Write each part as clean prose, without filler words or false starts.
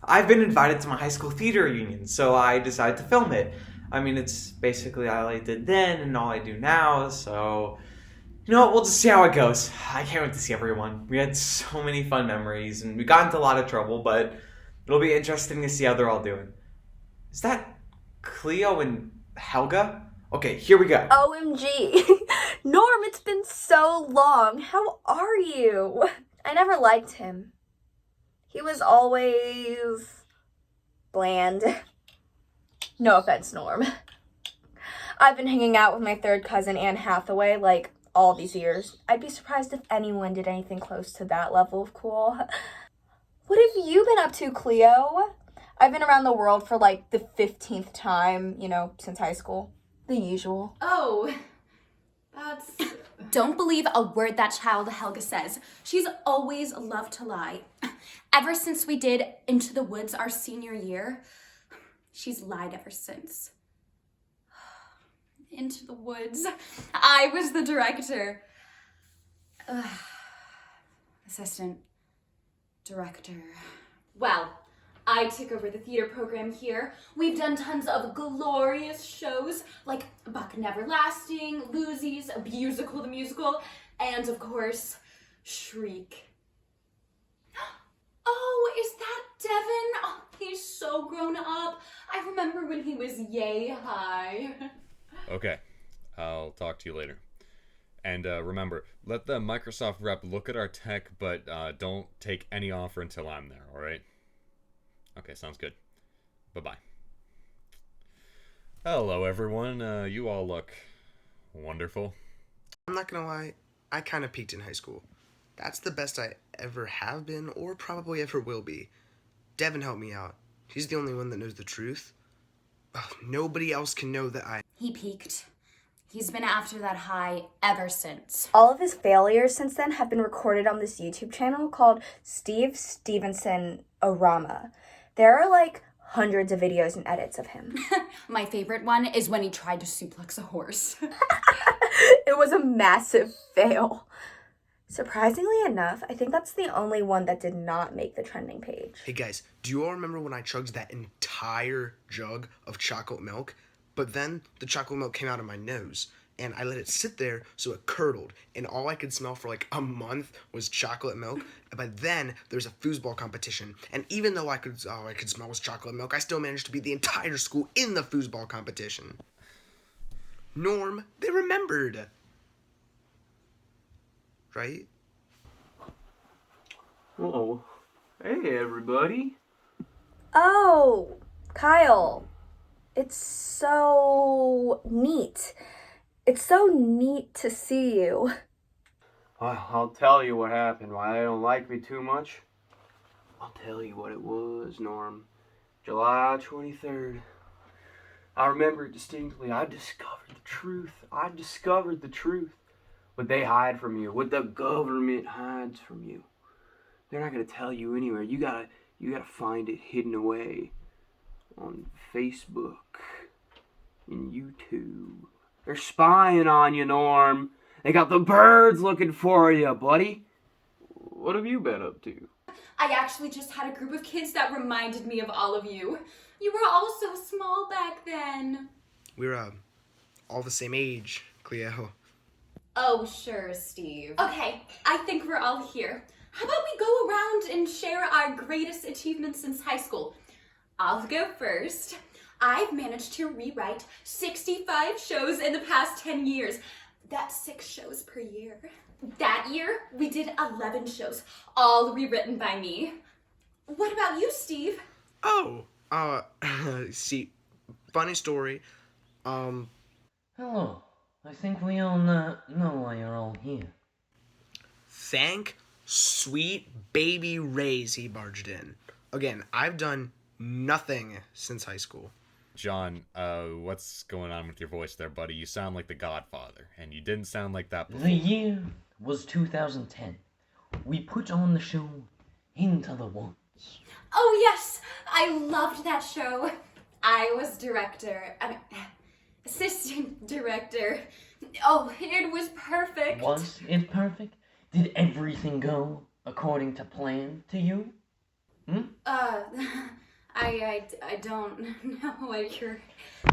I've been invited to my high school theater reunion, so I decided to film it. I mean, it's basically all I did then and all I do now, so... You know what, we'll just see how it goes. I can't wait to see everyone. We had so many fun memories, and we got into a lot of trouble, but it'll be interesting to see how they're all doing. Is that Cleo and Helga? Okay, here we go. OMG. Norm, it's been so long. How are you? I never liked him. He was always bland. No offense, Norm. I've been hanging out with my third cousin, Anne Hathaway, like, all these years. I'd be surprised if anyone did anything close to that level of cool. What have you been up to, Cleo? I've been around the world for like the 15th time, since high school. The usual. Oh, that's... Don't believe a word that child Helga says. She's always loved to lie. Ever since we did Into the Woods our senior year, she's lied ever since. Into the Woods. I was the director. Assistant director. Well, I took over the theater program here. We've done tons of glorious shows like Buck Neverlasting, Lucy's, Musical the Musical, and of course, Shriek. Oh, is that Devin? Oh, he's so grown up. I remember when he was yay high. Okay, I'll talk to you later. And remember, let the Microsoft rep look at our tech, but don't take any offer until I'm there, alright? Okay, sounds good. Bye-bye. Hello, everyone. You all look wonderful. I'm not gonna lie, I kind of peaked in high school. That's the best I ever have been, or probably ever will be. Devin helped me out. He's the only one that knows the truth. Nobody else can know that He peaked. He's been after that high ever since. All of his failures since then have been recorded on this YouTube channel called Stevinson Orama. There are like hundreds of videos and edits of him. My favorite one is when he tried to suplex a horse. It was a massive fail. Surprisingly enough, I think that's the only one that did not make the trending page. Hey guys, do you all remember when I chugged that entire jug of chocolate milk? But then the chocolate milk came out of my nose, and I let it sit there so it curdled, and all I could smell for like a month was chocolate milk. But then there's a foosball competition, and even though all I could smell was chocolate milk, I still managed to beat the entire school in the foosball competition. Norm, they remembered. Right? Oh, hey everybody. Oh, Kyle. It's so neat. It's so neat to see you. I'll tell you what happened. Why they don't like me too much? I'll tell you what it was, Norm. July 23rd. I remember it distinctly. I discovered the truth. What they hide from you, what the government hides from you. They're not gonna tell you anywhere. You gotta find it hidden away on Facebook and YouTube. They're spying on you, Norm. They got the birds looking for you, buddy. What have you been up to? I actually just had a group of kids that reminded me of all of you. You were all so small back then. We're all the same age, Cleo. Oh, sure, Steve. Okay, I think we're all here. How about we go around and share our greatest achievements since high school? I'll go first. I've managed to rewrite 65 shows in the past 10 years. That's 6 shows per year. That year, we did 11 shows, all rewritten by me. What about you, Steve? Oh, see, funny story. Hello. I think we all know why you're all here. Thank sweet baby Rays he barged in. Again, I've done nothing since high school. John, what's going on with your voice there, buddy? You sound like the Godfather, and you didn't sound like that before. The year was 2010. We put on the show Into the Woods. Oh, yes, I loved that show. I was assistant director. Oh, it was perfect. Was it perfect? Did everything go according to plan to you? I don't know what you're...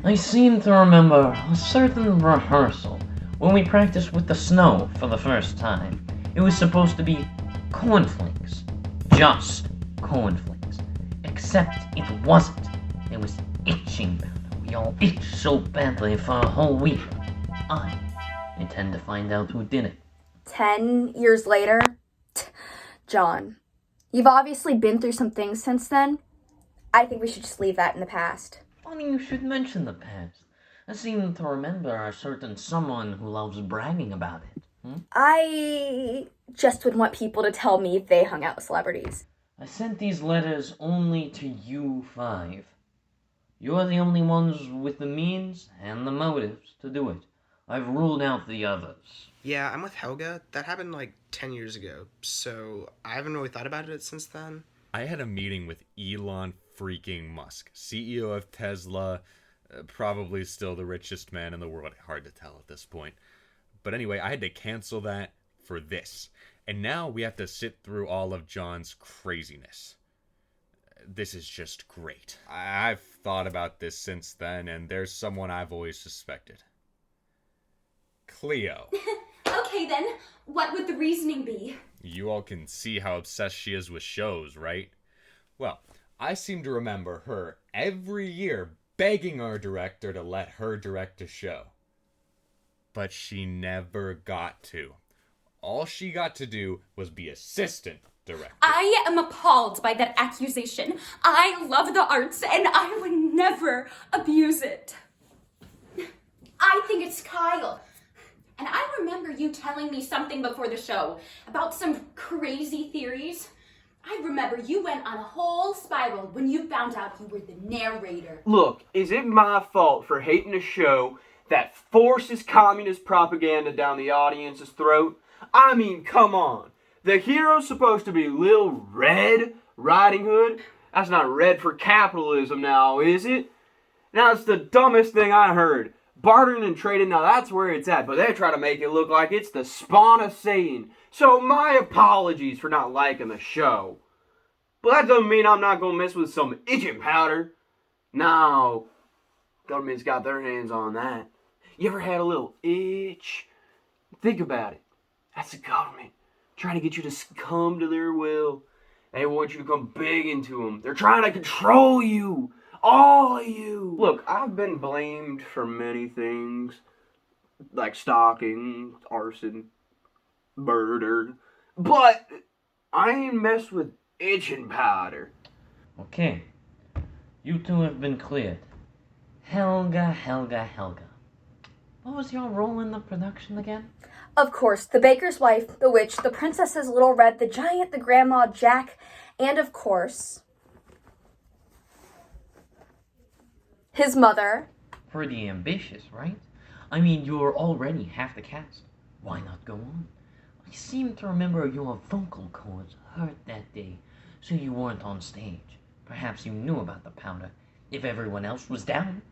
I seem to remember a certain rehearsal when we practiced with the snow for the first time. It was supposed to be cornflakes. Just cornflakes. Except it wasn't. It was itching powder. We all itched so badly for a whole week. I intend to find out who did it. 10 years later? John, you've obviously been through some things since then. I think we should just leave that in the past. Funny you should mention the past. I seem to remember a certain someone who loves bragging about it. I just would want people to tell me they hung out with celebrities. I sent these letters only to you 5. You're the only ones with the means and the motives to do it. I've ruled out the others. Yeah, I'm with Helga. That happened like 10 years ago, so I haven't really thought about it since then. I had a meeting with Elon freaking Musk, CEO of Tesla, probably still the richest man in the world. Hard to tell at this point. But anyway, I had to cancel that for this. And now we have to sit through all of John's craziness. This is just great. I've thought about this since then, and there's someone I've always suspected. Cleo. Okay then, what would the reasoning be? You all can see how obsessed she is with shows, right? Well, I seem to remember her every year begging our director to let her direct a show. But she never got to. All she got to do was be assistant director. I am appalled by that accusation. I love the arts and I would never abuse it. I think it's Kyle. And I remember you telling me something before the show about some crazy theories. I remember you went on a whole spiral when you found out you were the narrator. Look, is it my fault for hating a show that forces communist propaganda down the audience's throat? I mean, come on. The hero's supposed to be Lil Red Riding Hood? That's not red for capitalism now, is it? Now, it's the dumbest thing I heard. Bartering and trading, now that's where it's at, but they try to make it look like it's the spawn of Satan. So my apologies for not liking the show. But that doesn't mean I'm not going to mess with some itching powder. No, government's got their hands on that. You ever had a little itch? Think about it. That's the government trying to get you to succumb to their will. They want you to come begging to them. They're trying to control you. All of you. Look, I've been blamed for many things. Like stalking, arson, murder. But I ain't messed with itching powder. Okay. You two have been cleared. Helga. What was your role in the production again? Of course, the baker's wife, the witch, the princess's little red, the giant, the grandma, Jack, and of course, his mother. Pretty ambitious, right? I mean, you're already half the cast. Why not go on? I seem to remember your vocal cords hurt that day, so you weren't on stage. Perhaps you knew about the powder. If everyone else was down,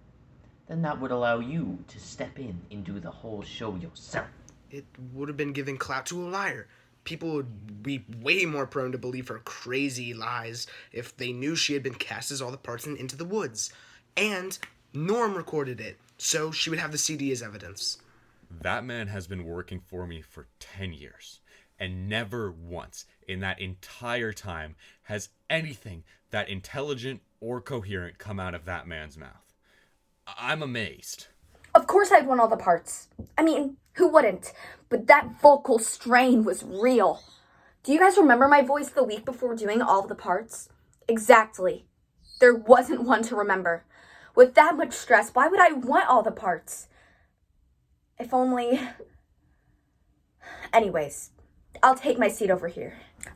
then that would allow you to step in and do the whole show yourself. It would have been giving clout to a liar. People would be way more prone to believe her crazy lies if they knew she had been cast as all the parts in Into the Woods. And Norm recorded it, so she would have the CD as evidence. That man has been working for me for 10 years, and never once in that entire time has anything that intelligent or coherent come out of that man's mouth. I'm amazed. Of course I'd won all the parts. I mean, who wouldn't? But that vocal strain was real. Do you guys remember my voice the week before doing all of the parts? Exactly. There wasn't one to remember. With that much stress, why would I want all the parts? If only... Anyways, I'll take my seat over here.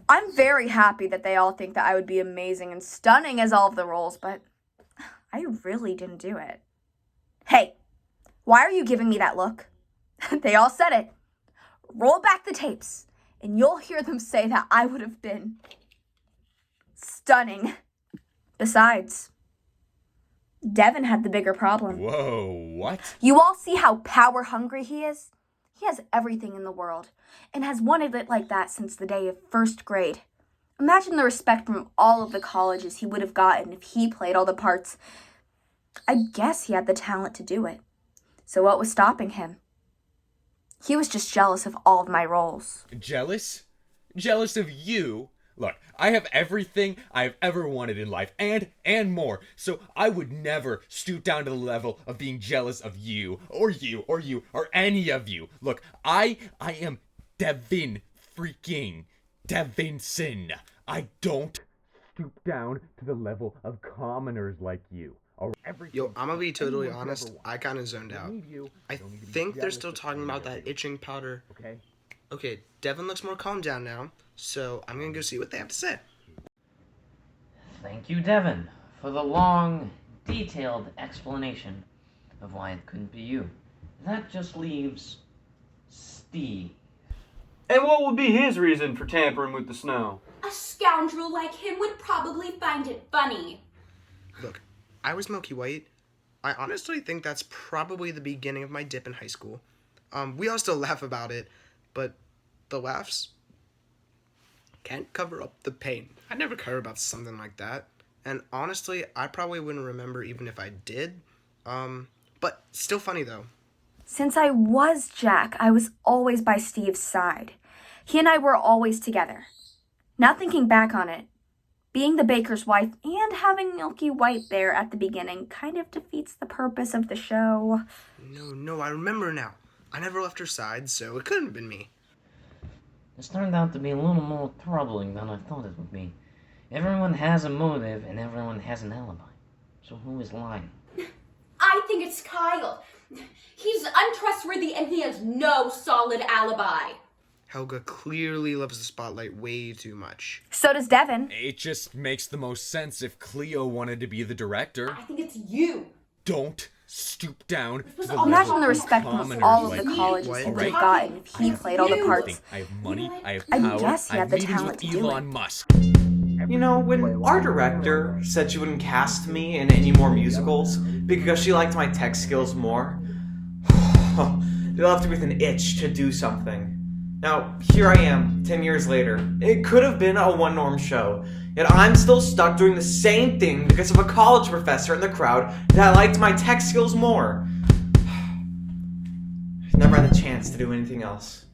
I'm very happy that they all think that I would be amazing and stunning as all of the roles, but I really didn't do it. Hey, why are you giving me that look? They all said it. Roll back the tapes, and you'll hear them say that I would have been stunning. Besides, Devin had the bigger problem. Whoa, what? You all see how power hungry he is? He has everything in the world, and has wanted it like that since the day of first grade. Imagine the respect from all of the colleges he would have gotten if he played all the parts. I guess he had the talent to do it. So what was stopping him? He was just jealous of all of my roles. Jealous? Jealous of you? Look, I have everything I've ever wanted in life, and more, so I would never stoop down to the level of being jealous of you, or any of you. Look, I am Devin freaking Devinson. I don't stoop down to the level of commoners like you. Yo, I'm gonna be totally honest, I kind of zoned out. I think they're still talking about that itching powder. Okay, Devin looks more calmed down now, so I'm gonna go see what they have to say. Thank you, Devin, for the long, detailed explanation of why it couldn't be you. That just leaves Steve. And what would be his reason for tampering with the snow? A scoundrel like him would probably find it funny. Look, I was Milky White. I honestly think that's probably the beginning of my dip in high school. We all still laugh about it, but the laughs can't cover up the pain. I never care about something like that. And honestly, I probably wouldn't remember even if I did. But still funny though. Since I was Jack, I was always by Steve's side. He and I were always together. Now thinking back on it, being the baker's wife and having Milky White there at the beginning kind of defeats the purpose of the show. No, I remember now. I never left her side, so it couldn't have been me. This turned out to be a little more troubling than I thought it would be. Everyone has a motive and everyone has an alibi. So who is lying? I think it's Kyle. He's untrustworthy and he has no solid alibi. Helga clearly loves the spotlight way too much. So does Devin. It just makes the most sense if Cleo wanted to be the director. I think it's you. Don't stoop down to the Imagine level the respect of from commoners all of like the you. colleges he would Alright? have gotten if he played all the parts. I have money, I have I power, guess he I had have the meetings talent with to do Elon it. Musk. You know, when our director said she wouldn't cast me in any more musicals because she liked my tech skills more, they left me with an itch to do something. Now, here I am, 10 years later. It could have been a one-norm show, yet I'm still stuck doing the same thing because of a college professor in the crowd that liked my tech skills more. Never had the chance to do anything else.